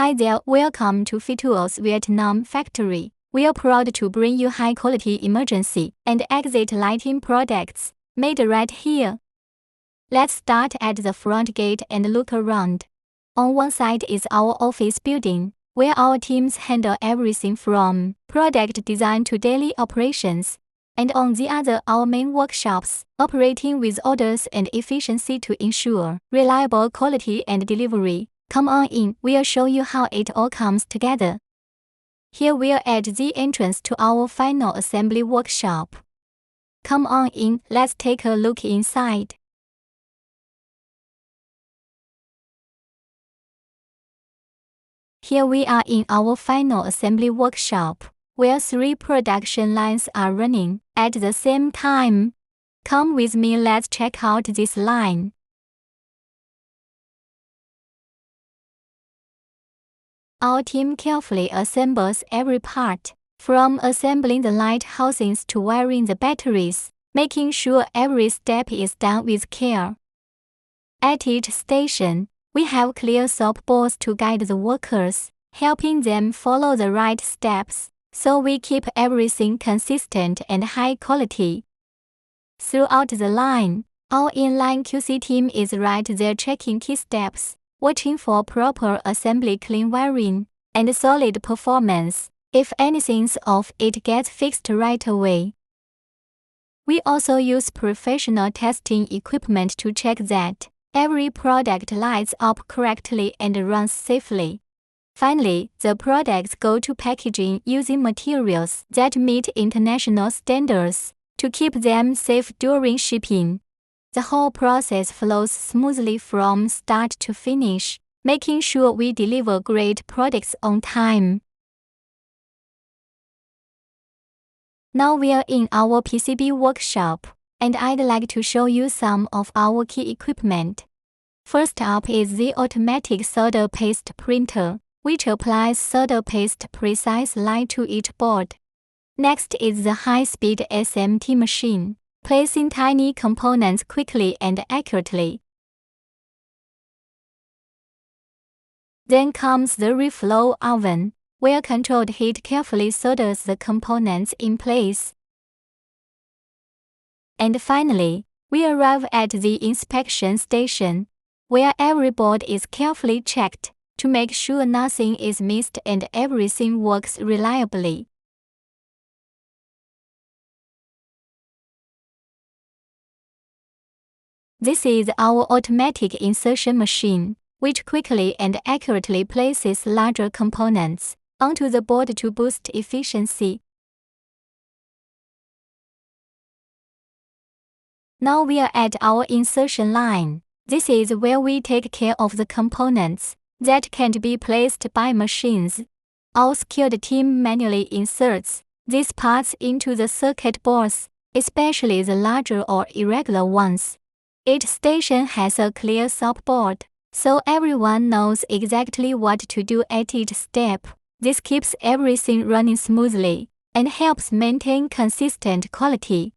Hi there, welcome to FEITUO's Vietnam factory. We are proud to bring you high-quality emergency and exit lighting products made right here. Let's start at the front gate and look around. On one side is our office building, where our teams handle everything from product design to daily operations. And on the other, our main workshops, operating with orders and efficiency to ensure reliable quality and delivery. Come on in, we'll show you how it all comes together. Here we're at the entrance to our final assembly workshop. Come on in, let's take a look inside. Here we are in our final assembly workshop, where 3 production lines are running at the same time. Come with me, let's check out this line. Our team carefully assembles every part, from assembling the light housings to wiring the batteries, making sure every step is done with care. At each station, we have clear soap boards to guide the workers, helping them follow the right steps, so we keep everything consistent and high quality. Throughout the line, our inline QC team is right there checking key steps, watching for proper assembly, clean wiring, and solid performance. If anything's off, it gets fixed right away. We also use professional testing equipment to check that every product lights up correctly and runs safely. Finally, the products go to packaging using materials that meet international standards to keep them safe during shipping. The whole process flows smoothly from start to finish, making sure we deliver great products on time. Now we are in our PCB workshop, and I'd like to show you some of our key equipment. First up is the automatic solder paste printer, which applies solder paste precise line to each board. Next is the high-speed SMT machine, placing tiny components quickly and accurately. Then comes the reflow oven, where controlled heat carefully solders the components in place. And finally, we arrive at the inspection station, where every board is carefully checked to make sure nothing is missed and everything works reliably. This is our automatic insertion machine, which quickly and accurately places larger components onto the board to boost efficiency. Now we are at our insertion line. This is where we take care of the components that can't be placed by machines. Our skilled team manually inserts these parts into the circuit boards, especially the larger or irregular ones. Each station has a clear soap board, so everyone knows exactly what to do at each step. This keeps everything running smoothly and helps maintain consistent quality.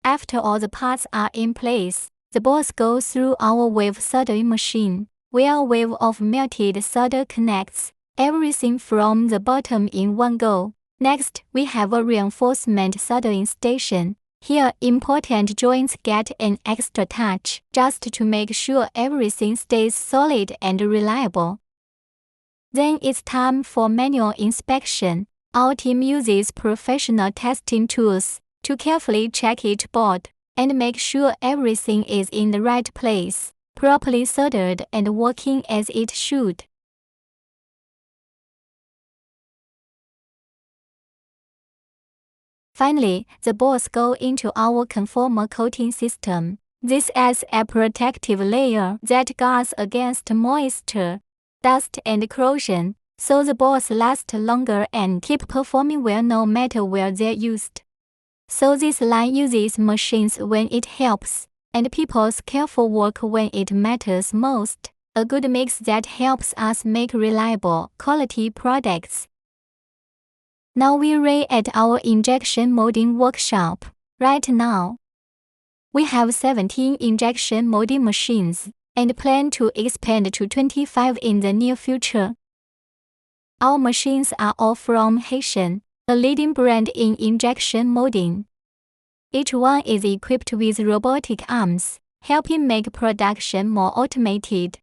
After all the parts are in place, the boards go through our wave soldering machine, where a wave of melted solder connects everything from the bottom in one go. Next, we have a reinforcement soldering station. Here, important joints get an extra touch just to make sure everything stays solid and reliable. Then it's time for manual inspection. Our team uses professional testing tools to carefully check each board and make sure everything is in the right place, properly soldered and working as it should. Finally, the boards go into our conformer coating system. This adds a protective layer that guards against moisture, dust and corrosion, so the boards last longer and keep performing well no matter where they're used. So this line uses machines when it helps, and people's careful work when it matters most. A good mix that helps us make reliable, quality products. Now we're at our injection molding workshop. Right now, we have 17 injection molding machines and plan to expand to 25 in the near future. Our machines are all from Haiphong, a leading brand in injection molding. Each one is equipped with robotic arms, helping make production more automated.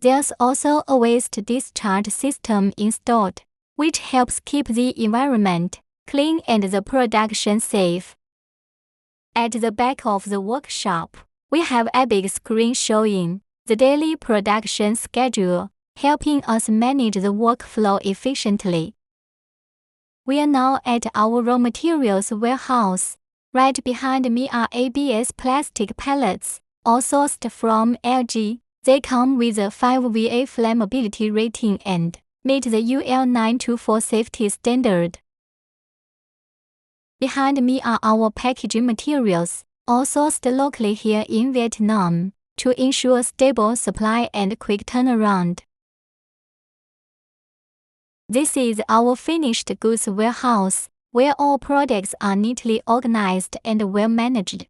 There's also a waste discharge system installed, which helps keep the environment clean and the production safe. At the back of the workshop, we have a big screen showing the daily production schedule, helping us manage the workflow efficiently. We are now at our raw materials warehouse. Right behind me are ABS plastic pellets, all sourced from LG. They come with a 5VA flammability rating and meet the UL 924 safety standard. Behind me are our packaging materials, all sourced locally here in Vietnam, to ensure stable supply and quick turnaround. This is our finished goods warehouse, where all products are neatly organized and well managed.